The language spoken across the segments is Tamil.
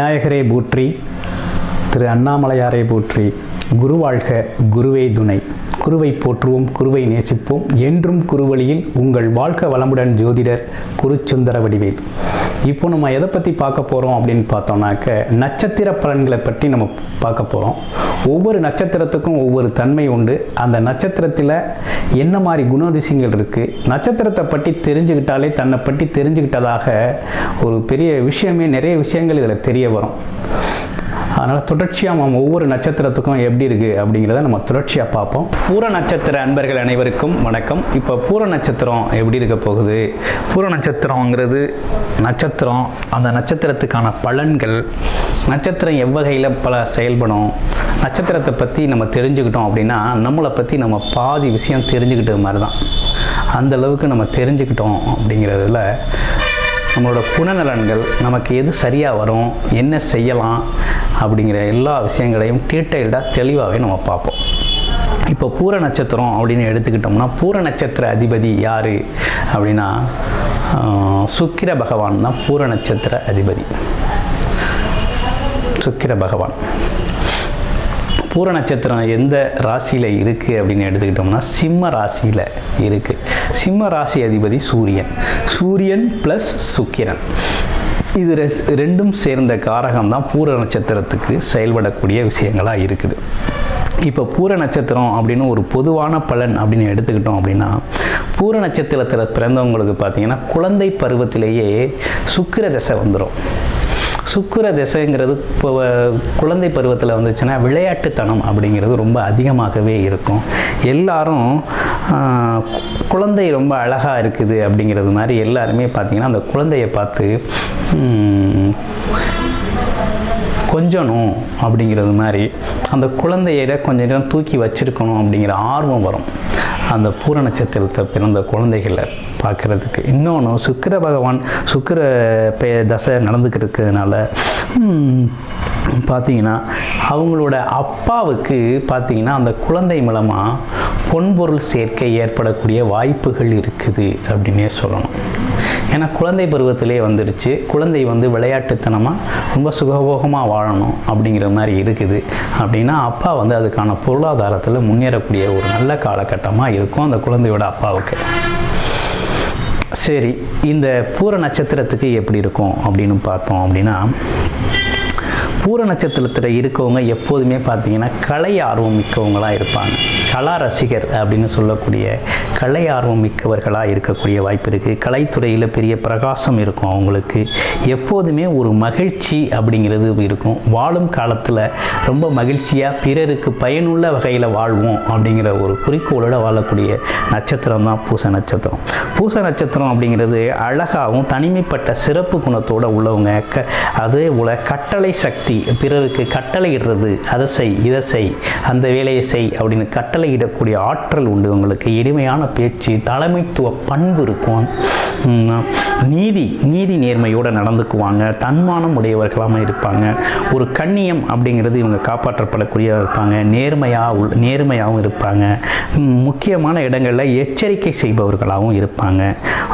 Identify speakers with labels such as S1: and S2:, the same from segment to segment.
S1: விநாயகரே போற்றி, திரு அண்ணாமலையாரே போற்றி. குரு வாழ்க, குருவே துணை. குருவை போற்றுவோம், குருவை நேசிப்போம். என்றும் குருவழியில் உங்கள் வாழ்க்கை வளமுடன். ஜோதிடர் குருசுந்தர வடிவேல். இப்போ நம்ம எதை பற்றி பார்க்க போகிறோம் அப்படின்னு பார்த்தோம்னாக்க, நட்சத்திர பலன்களை பற்றி நம்ம பார்க்க போகிறோம். ஒவ்வொரு நட்சத்திரத்துக்கும் ஒவ்வொரு தன்மை உண்டு. அந்த நட்சத்திரத்தில் என்ன மாதிரி குணாதிசயங்கள் இருக்குது, நட்சத்திரத்தை பற்றி தெரிஞ்சுக்கிட்டாலே தன்னை பற்றி தெரிஞ்சுக்கிட்டதாக ஒரு பெரிய விஷயமே, நிறைய விஷயங்கள் இதில் தெரிய வரும். அதனால் தொடர்ச்சியாக நம்ம ஒவ்வொரு நட்சத்திரத்துக்கும் எப்படி இருக்குது அப்படிங்கிறத நம்ம தொடர்ச்சியாக பார்ப்போம். பூர நட்சத்திர அன்பர்கள் அனைவருக்கும் வணக்கம். இப்போ பூர நட்சத்திரம் எப்படி இருக்க போகுது, பூர நட்சத்திரங்கிறது நட்சத்திரம், அந்த நட்சத்திரத்துக்கான பலன்கள், நட்சத்திரம் எவ்வகையில் பல செயல்படும், நட்சத்திரத்தை பற்றி நம்ம தெரிஞ்சுக்கிட்டோம் அப்படின்னா நம்மளை பற்றி நம்ம பாதி விஷயம் தெரிஞ்சுக்கிட்டது மாதிரி தான். அந்த அளவுக்கு நம்ம தெரிஞ்சுக்கிட்டோம் அப்படிங்கிறதுல நம்மளோட குணநலன்கள், நமக்கு எது சரியாக வரும், என்ன செய்யலாம் அப்படிங்கிற எல்லா விஷயங்களையும் டீட்டெயில்டாக தெளிவாகவே நம்ம பார்ப்போம். இப்போ பூர நட்சத்திரம் அப்படின்னு எடுத்துக்கிட்டோம்னா, பூர நட்சத்திர அதிபதி யார் அப்படின்னா சுக்கிர பகவான் தான் பூர நட்சத்திர அதிபதி. சுக்கிர பகவான் பூர நட்சத்திரம் எந்த ராசியில் இருக்குது அப்படின்னு எடுத்துக்கிட்டோம்னா சிம்ம ராசியில் இருக்குது. சிம்ம ராசி அதிபதி சூரியன். சூரியன் ப்ளஸ் சுக்கிரன், இது ரெண்டும் சேர்ந்த காரகம் தான் பூர நட்சத்திரத்துக்கு செயல்படக்கூடிய விஷயங்களாக இருக்குது. இப்போ பூர நட்சத்திரம் அப்படின்னு ஒரு பொதுவான பலன் அப்படின்னு எடுத்துக்கிட்டோம் அப்படின்னா, பூர நட்சத்திரத்தில் பிறந்தவங்களுக்கு பார்த்திங்கன்னா குழந்தை பருவத்திலேயே சுக்கிர தசை வந்துடும். சுக்கிர திசைங்கிறது இப்போ குழந்தை பருவத்தில் வந்துச்சுன்னா விளையாட்டுத்தனம் அப்படிங்கிறது ரொம்ப அதிகமாகவே இருக்கும். எல்லாரும் குழந்தை ரொம்ப அழகாக இருக்குது அப்படிங்கிறது மாதிரி எல்லாருமே பார்த்திங்கன்னா அந்த குழந்தையை பார்த்து கொஞ்சணும் அப்படிங்கிறது மாதிரி அந்த குழந்தையிட கொஞ்ச நேரம் தூக்கி வச்சிருக்கணும் அப்படிங்கிற ஆர்வம் வரும் அந்த பூர நட்சத்திரத்தை பிறந்த குழந்தைகளை பார்க்குறதுக்கு. இன்னொன்று, சுக்கிர பகவான் சுக்கிர தசை நடந்துக்கிட்டு இருக்கிறதுனால பார்த்திங்கன்னா அவங்களோட அப்பாவுக்கு பார்த்திங்கன்னா அந்த குழந்தை மூலமாக பொன்பொருள் சேர்க்கை ஏற்படக்கூடிய வாய்ப்புகள் இருக்குது அப்படின்னே சொல்லணும். ஏன்னா குழந்தை பருவத்திலே வந்துடுச்சு, குழந்தை விளையாட்டுத்தனமாக ரொம்ப சுகபோகமாக வாழணும் அப்படிங்கிற மாதிரி இருக்குது அப்படின்னா அப்பா அதுக்கான பொருளாதாரத்தில் முன்னேறக்கூடிய ஒரு நல்ல காலகட்டமாக இருக்கும் அந்த குழந்தையோட அப்பாவுக்கு. சரி, இந்த பூர நட்சத்திரத்துக்கு எப்படி இருக்கும் அப்படின்னு பார்த்தோம் அப்படின்னா, பூர நட்சத்திரத்தில் இருக்கவங்க எப்போதுமே பார்த்திங்கன்னா கலை ஆர்வம் மிக்கவங்களாக இருப்பாங்க. கலா ரசிகர் அப்படின்னு சொல்லக்கூடிய கலை ஆர்வம் மிக்கவர்களாக இருக்கக்கூடிய வாய்ப்பு இருக்குது. கலைத்துறையில் பெரிய பிரகாசம் இருக்கும் அவங்களுக்கு. எப்போதுமே ஒரு மகிழ்ச்சி அப்படிங்கிறது இருக்கும். வாழும் காலத்தில் ரொம்ப மகிழ்ச்சியாக பிறருக்கு பயனுள்ள வகையில் வாழ்வோம் அப்படிங்கிற ஒரு குறிக்கோளோடு வாழக்கூடிய நட்சத்திரம் தான் பூச நட்சத்திரம். பூச நட்சத்திரம் அப்படிங்கிறது அழகாகவும் தனிமைப்பட்ட சிறப்பு குணத்தோடு உள்ளவங்க. அதே போல் கட்டளை சக்தி, பிறருக்கு கட்டளையிடுறது, அதை செய், இதை செய், அந்த வேலையை செய் அப்படின்னு கட்டளையிடக்கூடிய ஆற்றல் உண்டு உங்களுக்கு. எளிமையான பேச்சு, தலைமைத்துவ பண்பு இருக்கும். நீதி நேர்மையோடு நடந்துக்குவாங்க. தன்மானம் உடையவர்களாக இருப்பாங்க. ஒரு கண்ணியம் அப்படிங்கிறது இவங்க காப்பாற்றப்படக்கூடிய இருப்பாங்க. நேர்மையாகவும் இருப்பாங்க. முக்கியமான இடங்களில் எச்சரிக்கை செய்பவர்களாகவும் இருப்பாங்க.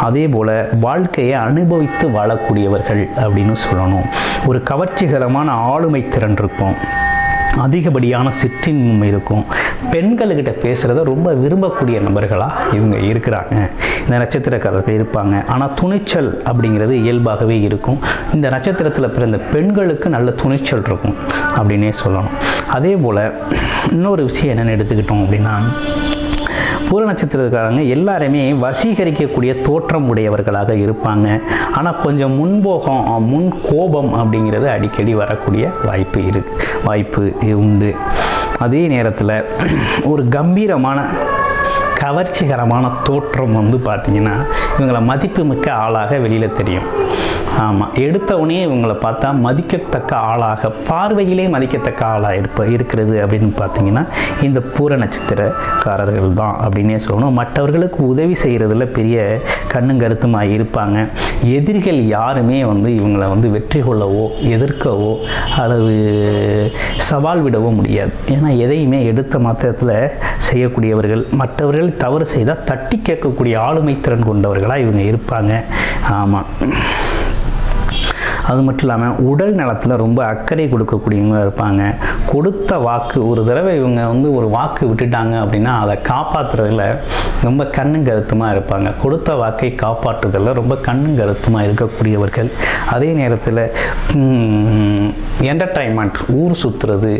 S1: அதே போல் வாழ்க்கையை அனுபவித்து வாழக்கூடியவர்கள் அப்படின்னு சொல்லணும். ஒரு கவர்ச்சிகரமான ஆளுமை திறன் இருக்கும். அதிகப்படியான சிற்றின்மை இருக்கும். பெண்கள்கிட்ட பேசுகிறத ரொம்ப விரும்பக்கூடிய நபர்களாக இவங்க இருக்கிறாங்க, இந்த நட்சத்திரக்காரர்கள் இருப்பாங்க. ஆனால் துணிச்சல் அப்படிங்கிறது இயல்பாகவே இருக்கும். இந்த நட்சத்திரத்தில் பிறந்த பெண்களுக்கு நல்ல துணிச்சல் இருக்கும் அப்படின்னே சொல்லணும். அதே போல் இன்னொரு விஷயம் என்னென்னு எடுத்துக்கிட்டோம் அப்படின்னா, பூர நட்சத்திரக்காரங்க எல்லாருமே வசீகரிக்கக்கூடிய தோற்றம் உடையவர்களாக இருப்பாங்க. ஆனால் கொஞ்சம் முன் கோபம் அப்படிங்கிறது அடிக்கடி வரக்கூடிய வாய்ப்பு உண்டு. அதே நேரத்தில் ஒரு கம்பீரமான கவர்ச்சிகரமான தோற்றம் பார்த்திங்கன்னா இவங்களை மதிப்புமிக்க ஆளாக வெளியில் தெரியும். ஆமாம், எடுத்தவனே இவங்களை பார்த்தா மதிக்கத்தக்க ஆளாக, பார்வையிலே மதிக்கத்தக்க ஆளாக இருக்கிறது அப்படின்னு பார்த்தீங்கன்னா இந்த பூர நட்சத்திரக்காரர்கள் தான் அப்படின்னே சொல்லணும். மற்றவர்களுக்கு உதவி செய்கிறதுல பெரிய கண்ணும் கருத்துமாக இருப்பாங்க. எதிரிகள் யாருமே இவங்களை வெற்றி கொள்ளவோ எதிர்க்கவோ அல்லது சவால் விடவோ முடியாது. ஏன்னா எதையுமே எடுத்த மாத்திரத்தில் செய்யக்கூடியவர்கள். மற்றவர்கள் தவறு செய்தால் தட்டி கேட்கக்கூடிய ஆளுமை திறன் கொண்டவர்களாக இவங்க இருப்பாங்க. ஆமாம், அது மட்டும் இல்லாமல் உடல் நலத்தில் ரொம்ப அக்கறை கொடுக்கக்கூடியவங்க இருப்பாங்க. கொடுத்த வாக்கு, ஒரு தடவை இவங்க வந்து ஒரு வாக்கு விட்டுட்டாங்க அப்படின்னா அதை காப்பாற்றுறதுல ரொம்ப கண்ணும் கருத்துமாக இருப்பாங்க. கொடுத்த வாக்கை காப்பாற்றுறதில் ரொம்ப கண்ணும் கருத்துமாக இருக்கக்கூடியவர்கள். அதே நேரத்தில் என்டர்டைன்மெண்ட், ஊர் சுற்றுறது,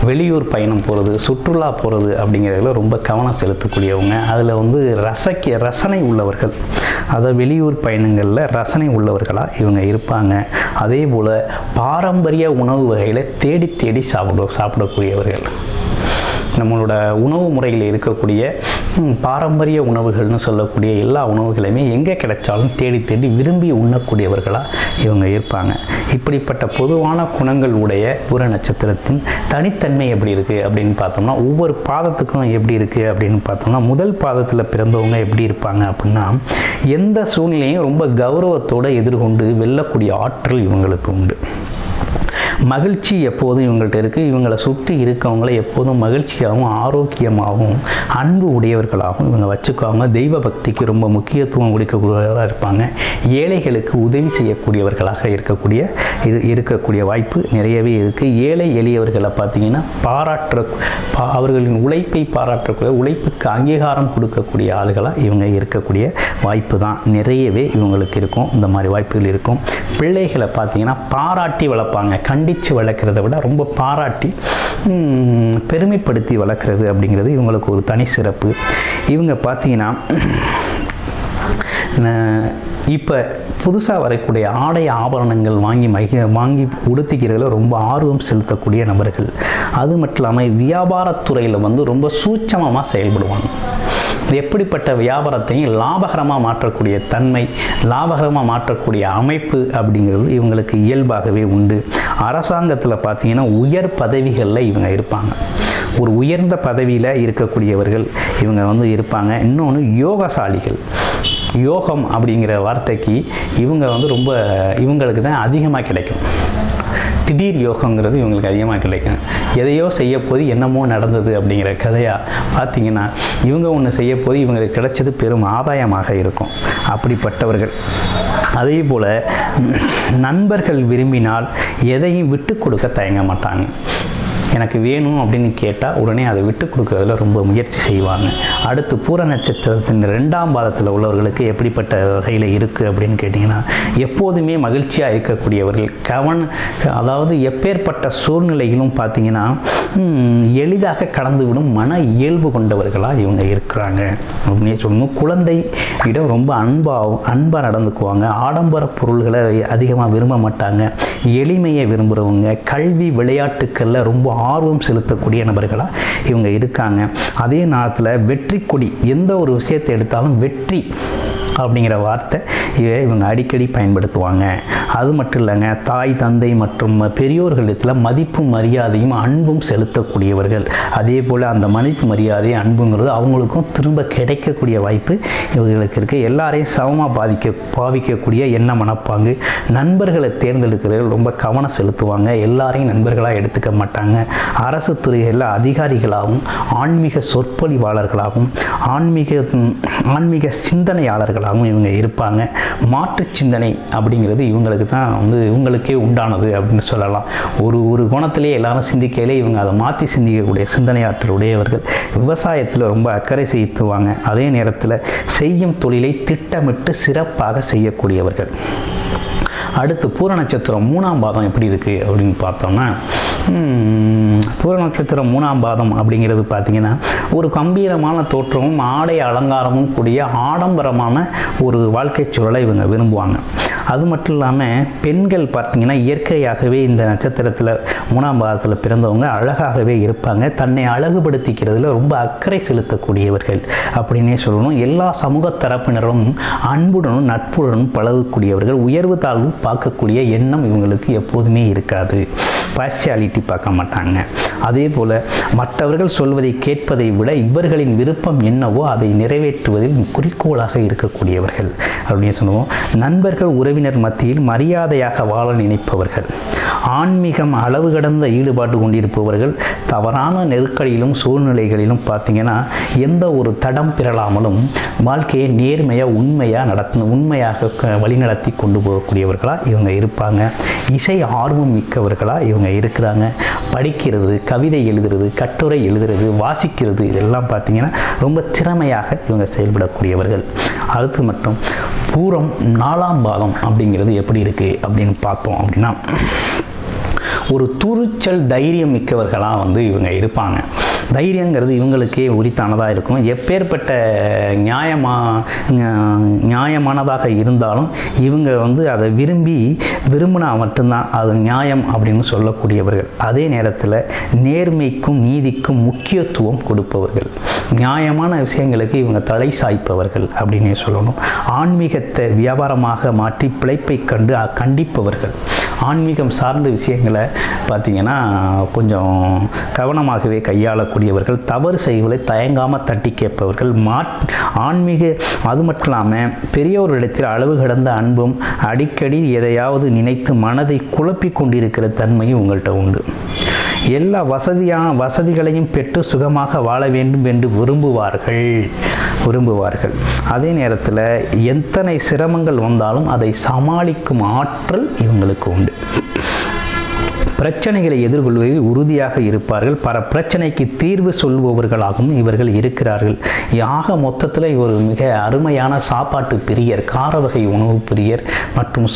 S1: வெளியூர் பயணம் போகிறது, சுற்றுலா போகிறது அப்படிங்கிறதுல ரொம்ப கவனம் செலுத்தக்கூடியவங்க. அதில் வந்து ரசனை உள்ளவர்கள், அதாவது வெளியூர் பயணங்களில் ரசனை உள்ளவர்களாக இவங்க இருப்பாங்க. அதே போல் பாரம்பரிய உணவு வகைகளை தேடி தேடி சாப்பிடக்கூடியவர்கள். நம்மளோட உணவு முறையில் இருக்கக்கூடிய பாரம்பரிய உணவுகள்னு சொல்லக்கூடிய எல்லா உணவுகளையுமே எங்கே கிடைச்சாலும் தேடி தேடி விரும்பி உண்ணக்கூடியவர்களாக இவங்க இருப்பாங்க. இப்படிப்பட்ட பொதுவான குணங்கள் உடைய பூர நட்சத்திரத்தின் தனித்தன்மை எப்படி இருக்குது அப்படின்னு பார்த்தோம்னா, ஒவ்வொரு பாதத்துக்கும் எப்படி இருக்குது அப்படின்னு பார்த்தோம்னா, முதல் பாதத்தில் பிறந்தவங்க எப்படி இருப்பாங்க அப்படின்னா, எந்த சூழ்நிலையும் ரொம்ப கௌரவத்தோடு எதிர்கொண்டு வெல்லக்கூடிய ஆற்றல் இவங்களுக்கு உண்டு. மகிழ்ச்சி எப்போதும் இவங்கள்ட்ட இருக்குது. இவங்களை சுற்றி இருக்கவங்களை எப்போதும் மகிழ்ச்சியாகவும் ஆரோக்கியமாகவும் அன்பு உடையவர்களாகவும் இவங்க வச்சுக்குவாங்க. தெய்வ பக்திக்கு ரொம்ப முக்கியத்துவம் கொடுக்கக்கூடியவர்களாக இருப்பாங்க. ஏழைகளுக்கு உதவி செய்யக்கூடியவர்களாக இருக்கக்கூடிய வாய்ப்பு நிறையவே இருக்குது. ஏழை எளியவர்களை பார்த்திங்கன்னா அவர்களின் உழைப்பை பாராட்டக்கூடிய, உழைப்புக்கு அங்கீகாரம் கொடுக்கக்கூடிய ஆளுகளாக இவங்க இருக்கக்கூடிய வாய்ப்பு தான் நிறையவே இவங்களுக்கு இருக்கும். இந்த மாதிரி வாய்ப்புகள் இருக்கும். பிள்ளைகளை பார்த்திங்கன்னா பாராட்டி வளர்ப்பாங்க. கண்டித்து வளர்க்குறத விட ரொம்ப பாராட்டி பெருமைப்படுத்தி வளர்க்குறது அப்படிங்கிறது இவங்களுக்கு ஒரு தனி சிறப்பு. இவங்க பார்த்திங்கன்னா இப்போ புதுசாக வரக்கூடிய ஆடை ஆபரணங்கள் வாங்கி உடுத்திக்கிறதுல ரொம்ப ஆர்வம் செலுத்தக்கூடிய நபர்கள். அது மட்டும் இல்லாமல் வியாபாரத்துறையில் வந்து ரொம்ப சூட்சமமாக செயல்படுவாங்க. எப்படிப்பட்ட வியாபாரத்தையும் லாபகரமாக மாற்றக்கூடிய தன்மை, லாபகரமாக மாற்றக்கூடிய அமைப்பு அப்படிங்கிறது இவங்களுக்கு இயல்பாகவே உண்டு. அரசாங்கத்தில் பார்த்திங்கன்னா உயர் பதவிகளில் இவங்க இருப்பாங்க. ஒரு உயர்ந்த பதவியில் இருக்கக்கூடியவர்கள் இவங்க வந்து இருப்பாங்க. இன்னொன்று யோகசாலிகள். யோகம் அப்படிங்கிற வார்த்தைக்கு இவங்க வந்து ரொம்ப இவங்களுக்கு தான் அதிகமாக கிடைக்கும். திடீர் யோகங்கிறது இவங்களுக்கு அதிகமாக கிடைக்கும். எதையோ செய்ய போது என்னமோ நடந்தது அப்படிங்கிற கதையாக பார்த்திங்கன்னா, இவங்க ஒன்று செய்ய போது இவங்களுக்கு கிடைச்சது பெரும் ஆதாயமாக இருக்கும். அப்படிப்பட்டவர்கள். அதே போல் நண்பர்கள் விரும்பினால் எதையும் விட்டு கொடுக்க தயங்க மாட்டாங்க. எனக்கு வேணும் அப்படின்னு கேட்டால் உடனே அதை விட்டு கொடுக்கறதுல ரொம்ப முயற்சி செய்வாங்க. அடுத்து பூர நட்சத்திரத்தின் 2ஆம் பாதத்தில் உள்ளவர்களுக்கு எப்படிப்பட்ட வகையில் இருக்குது அப்படின்னு கேட்டிங்கன்னா, எப்போதுமே மகிழ்ச்சியாக இருக்கக்கூடியவர்கள். அதாவது எப்பேற்பட்ட சூழ்நிலைகளும் பார்த்திங்கன்னா எளிதாக கடந்துவிடும் மன இயல்பு கொண்டவர்களாக இவங்க இருக்கிறாங்க அப்படின்னே சொல்லணும். குழந்தையிடம் ரொம்ப அன்பாக நடந்துக்குவாங்க. ஆடம்பர பொருள்களை அதிகமாக விரும்ப மாட்டாங்க. எளிமையை விரும்புகிறவங்க. கல்வி விளையாட்டுக்களில் ரொம்ப ஆர்வம் செலுத்தக்கூடிய நபர்களாக இவங்க இருக்காங்க. அதே நேரத்தில் வெற்றி கொடி, எந்த ஒரு விஷயத்தை எடுத்தாலும் வெற்றி அப்படிங்கிற வார்த்தை இவங்க அடிக்கடி பயன்படுத்துவாங்க. அது மட்டும் இல்லைங்க, தாய் தந்தை மற்றும் பெரியோர்களிடத்தில் மதிப்பும் மரியாதையும் அன்பும் செலுத்தக்கூடியவர்கள். அதே போல் அந்த மதிப்பு மரியாதை அன்புங்கிறது அவங்களுக்கும் திரும்ப கிடைக்கக்கூடிய வாய்ப்பு இவர்களுக்கு இருக்குது. எல்லாரையும் சமமாக பாவிக்கக்கூடிய எண்ண மனப்பாங்கு. நண்பர்களை தேர்ந்தெடுக்கிறவர்கள் ரொம்ப கவனம் செலுத்துவாங்க. எல்லாரையும் நண்பர்களாக எடுத்துக்க மாட்டாங்க. அரசு துறைகளில் அதிகாரிகளாகவும் ஆன்மீக சொற்பொழிவாளர்களாகவும் ஆன்மீக சிந்தனையாளர்களாகவும் இவங்க இருப்பாங்க. மாற்று சிந்தனை அப்படிங்கிறது இவங்களுக்கு தான் வந்து இவங்களுக்கே உண்டானது அப்படின்னு சொல்லலாம். ஒரு கோணத்திலே எல்லாரும் சிந்திக்கையிலே இவங்க அதை மாற்றி சிந்திக்கக்கூடிய சிந்தனையாற்றல் உடையவர்கள். விவசாயத்தில் ரொம்ப அக்கறை செலுத்துவாங்க. அதே நேரத்தில் செய்யும் தொழிலை திட்டமிட்டு சிறப்பாக செய்யக்கூடியவர்கள். அடுத்து பூர நட்சத்திரம் 3ஆம் பாதம் எப்படி இருக்குது அப்படின்னு பார்த்தோம்னா, பூர நட்சத்திரம் 3ஆம் பாதம் அப்படிங்கிறது பார்த்திங்கன்னா ஒரு கம்பீரமான தோற்றமும் ஆடை அலங்காரமும் கூடிய ஆடம்பரமான ஒரு வாழ்க்கை சூழலை இவங்க விரும்புவாங்க. அது மட்டும் இல்லாமல் பெண்கள் பார்த்திங்கன்னா இயற்கையாகவே இந்த நட்சத்திரத்தில் 3ஆம் பாதத்தில் பிறந்தவங்க அழகாகவே இருப்பாங்க. தன்னை அழகுபடுத்திக்கிறதுல ரொம்ப அக்கறை செலுத்தக்கூடியவர்கள் அப்படின்னே சொல்லணும். எல்லா சமூக தரப்பினரும் அன்புடனும் நட்புடனும் பழகக்கூடியவர்கள். உயர்வு தாழ்வு பார்க்கக்கூடிய எண்ணம் இவங்களுக்கு எப்போதுமே இருக்காது. பார்சியாலிட்டி பார்க்க மாட்டாங்க. அதே போல் மற்றவர்கள் சொல்வதை கேட்பதை விட இவர்களின் விருப்பம் என்னவோ அதை நிறைவேற்றுவதில் குறிக்கோளாக இருக்கக்கூடியவர்கள் அப்படின்னு சொல்லுவோம். நண்பர்கள் உறவினர் மத்தியில் மரியாதையாக வாழ நினைப்பவர்கள். ஆன்மீகம் அளவு கடந்த ஈடுபாடு கொண்டிருப்பவர்கள் தவறான நெருக்கடியிலும் சூழ்நிலைகளிலும் பார்த்தீங்கன்னா எந்த ஒரு தடம் பிறலாமலும் வாழ்க்கையை நேர்மையாக உண்மையாக வழிநடத்தி கொண்டு போகக்கூடியவர்களாக இவங்க இருப்பாங்க. இசை ஆர்வம் மிக்கவர்களாக இவங்க இருக்கிறாங்க. படிக்கிறது, கவிதை எழுதுறது, கட்டுரை எழுதுறது, வாசிக்கிறது, இதெல்லாம் பார்த்தீங்கன்னா ரொம்ப திறமையாக இவங்க செயல்படக்கூடியவர்கள். அடுத்து மட்டும் பூரம் 4ஆம் பாதம் அப்படிங்கிறது எப்படி இருக்குது அப்படின்னு பார்த்தோம் அப்படின்னா ஒரு துணிச்சல் தைரியம் மிக்கவர்களாக இவங்க இருப்பாங்க. தைரியங்கிறது இவங்களுக்கே உரித்தானதாக இருக்கும். எப்பேற்பட்ட நியாயமானதாக இருந்தாலும் இவங்க அதை விரும்பினா மட்டும்தான் அது நியாயம் அப்படின்னு சொல்லக்கூடியவர்கள். அதே நேரத்தில் நேர்மைக்கும் நீதிக்கும் முக்கியத்துவம் கொடுப்பவர்கள். நியாயமான விஷயங்களுக்கு இவங்க தலை சாய்ப்பவர்கள் அப்படின்னே சொல்லணும். ஆன்மீகத்தை வியாபாரமாக மாற்றி பிழைப்பை கண்டிப்பவர்கள். ஆன்மீகம் சார்ந்த விஷயங்களை பார்த்திங்கன்னா கொஞ்சம் கவனமாகவே கையாளக்கூடியவர்கள். தவறு செய்வதை தயங்காமல் தட்டி கேட்பவர்கள். ஆன்மீக அது மட்டும் இல்லாமல் பெரியோரிடத்தில் அளவு கடந்த அன்பும் அடிக்கடி எதையாவது நினைத்து மனதை குழப்பி கொண்டிருக்கிற தன்மையும் உங்கள்கிட்ட உண்டு. எல்லா வசதிகளையும் பெற்று சுகமாக வாழ வேண்டும் என்று விரும்புவார்கள். அதே நேரத்தில் எத்தனை சிரமங்கள் வந்தாலும் அதை சமாளிக்கும் ஆற்றல் இவங்களுக்கு உண்டு. பிரச்சனைகளை எதிர்கொள்வதில் உறுதியாக இருப்பார்கள். பல பிரச்சனைக்கு தீர்வு சொல்பவர்களாகவும் இவர்கள் இருக்கிறார்கள். மொத்தத்தில் இவர் மிக அருமையான சாப்பாட்டு பிரியர், கார வகை உணவு பிரியர் மற்றும்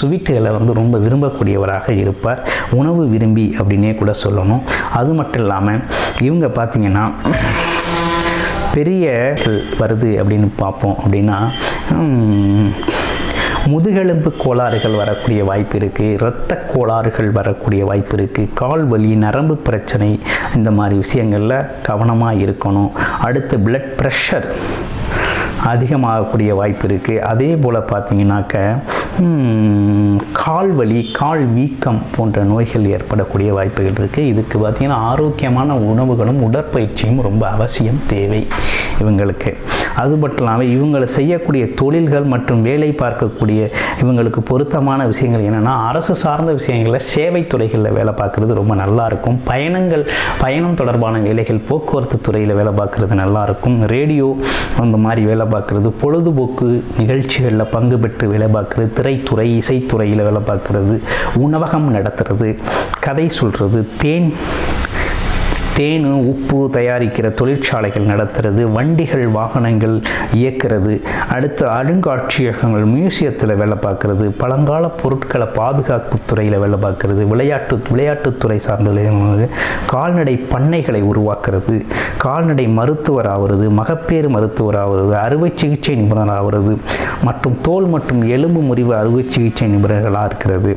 S1: சுவீட்டுகளை ரொம்ப விரும்பக்கூடியவராக இருப்பார். உணவு விரும்பி அப்படின்னே கூட சொல்லணும். அது மட்டும் இல்லாமல் இவங்க பார்த்தீங்கன்னா பெரிய வருது அப்படின்னு பார்ப்போம் அப்படின்னா முதுகெலும்பு கோளாறுகள் வரக்கூடிய வாய்ப்பு இருக்குது. இரத்த கோளாறுகள் வரக்கூடிய வாய்ப்பு இருக்குது. கால் வலி, நரம்பு பிரச்சனை, இந்த மாதிரி விஷயங்களில் கவனமாக இருக்கணும். அடுத்து பிளட் ப்ரெஷர் அதிகமாகக்கூடிய வாய்ப்பு இருக்குது. அதே போல் பார்த்தீங்கன்னாக்க கால் வலி, கால் வீக்கம் போன்ற நோய்கள் ஏற்படக்கூடிய வாய்ப்புகள் இருக்குது. இதுக்கு பார்த்திங்கன்னா ஆரோக்கியமான உணவுகளும் உடற்பயிற்சியும் ரொம்ப அவசியம் தேவை இவங்களுக்கு. அது மட்டும் இல்லாமல் இவங்களை செய்யக்கூடிய தொழில்கள் மற்றும் வேலை பார்க்கக்கூடிய இவங்களுக்கு பொருத்தமான விஷயங்கள் என்னென்னா அரசு சார்ந்த விஷயங்களில் சேவை துறைகளில் வேலை பார்க்குறது ரொம்ப நல்லாயிருக்கும். பயணம் தொடர்பான வேலைகள், போக்குவரத்து துறையில் வேலை பார்க்குறது நல்லாயிருக்கும். ரேடியோ அந்த மாதிரி வேலை பார்க்குறது, பொழுதுபோக்கு நிகழ்ச்சிகளில் பங்கு பெற்று வேலை பார்க்குறது, திரைத்துறை, இசைத்துறையில் வேலை பார்க்குறது, உணவகம் நடத்துறது, கதை சொல்கிறது, தேன் உப்பு தயாரிக்கிற தொழிற்சாலைகள் நடத்துறது, வண்டிகள் வாகனங்கள் இயக்கிறது, அடுத்து அருங்காட்சியகங்கள் மியூசியத்தில் வேலை பார்க்குறது, பழங்கால பொருட்களை பாதுகாப்பு துறையில் வேலை பார்க்குறது, விளையாட்டுத்துறை சார்ந்த கால்நடை பண்ணைகளை உருவாக்குறது, கால்நடை மருத்துவர் ஆகிறது, மகப்பேறு மருத்துவர் ஆகிறது, அறுவை சிகிச்சை நிபுணர் ஆகிறது மற்றும் தோல் மற்றும் எலும்பு முறிவு அறுவை சிகிச்சை நிபுணர்களாக இருக்கிறது,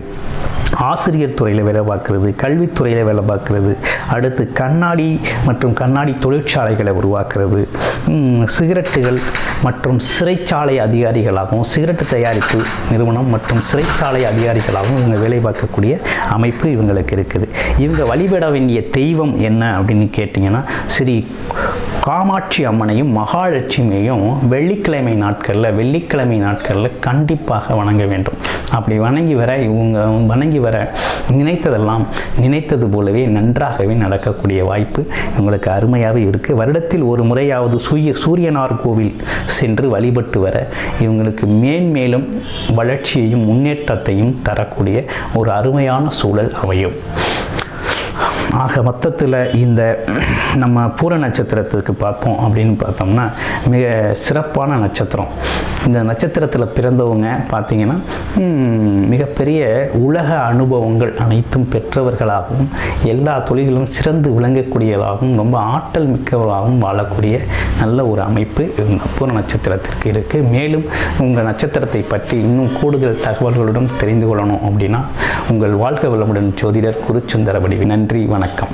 S1: ஆசிரியர் துறையில் வேலை பார்க்குறது, கல்வித்துறையில் வேலை பார்க்குறது, அடுத்து கண்ணாடி மற்றும் கண்ணாடி தொழிற்சாலைகளை உருவாக்குறது, சிகரெட்டுகள் மற்றும் சிறைச்சாலை அதிகாரிகளாகவும், சிகரெட்டு தயாரிப்பு நிறுவனம் மற்றும் சிறைச்சாலை அதிகாரிகளாகவும் இவங்க வேலை பார்க்கக்கூடிய அமைப்பு இவங்களுக்கு இருக்குது. இவங்க வழிபட வேண்டிய தெய்வம் என்ன அப்படின்னு கேட்டிங்கன்னா ஸ்ரீ காமாட்சி அம்மனையும் மகாலட்சுமியையும் வெள்ளிக்கிழமை நாட்களில் கண்டிப்பாக வணங்க வேண்டும். அப்படி வணங்கி வர நினைத்ததெல்லாம் நினைத்தது போலவே நன்றாகவே நடக்கக்கூடிய வாய்ப்பு உங்களுக்கு அருமையாகவே இருக்குது. வருடத்தில் ஒரு முறையாவது சூரியனார் கோவில் சென்று வழிபட்டு வர இவங்களுக்கு மேன்மேலும் வளர்ச்சியையும் முன்னேற்றத்தையும் தரக்கூடிய ஒரு அருமையான சூழல் அமையும். ஆக மொத்தத்தில் இந்த நம்ம பூர நட்சத்திரத்துக்கு பார்த்தோம்னா மிக சிறப்பான நட்சத்திரம். இந்த நட்சத்திரத்தில் பிறந்தவங்க பார்த்திங்கன்னா மிகப்பெரிய உலக அனுபவங்கள் அனைத்தும் பெற்றவர்களாகவும், எல்லா தொழில்களும் சிறந்து விளங்கக்கூடியதாகவும், ரொம்ப ஆற்றல் மிக்கவர்களாகவும் வாழக்கூடிய நல்ல ஒரு அமைப்பு பூர நட்சத்திரத்திற்கு இருக்குது. மேலும் உங்கள் நட்சத்திரத்தை பற்றி இன்னும் கூடுதல் தகவல்களுடன் தெரிந்து கொள்ளணும் அப்படின்னா உங்கள் வாழ்க்கை வளமுடன் ஜோதிடர் குருசுந்தரவடிவு. நன்றி, வணக்கம்.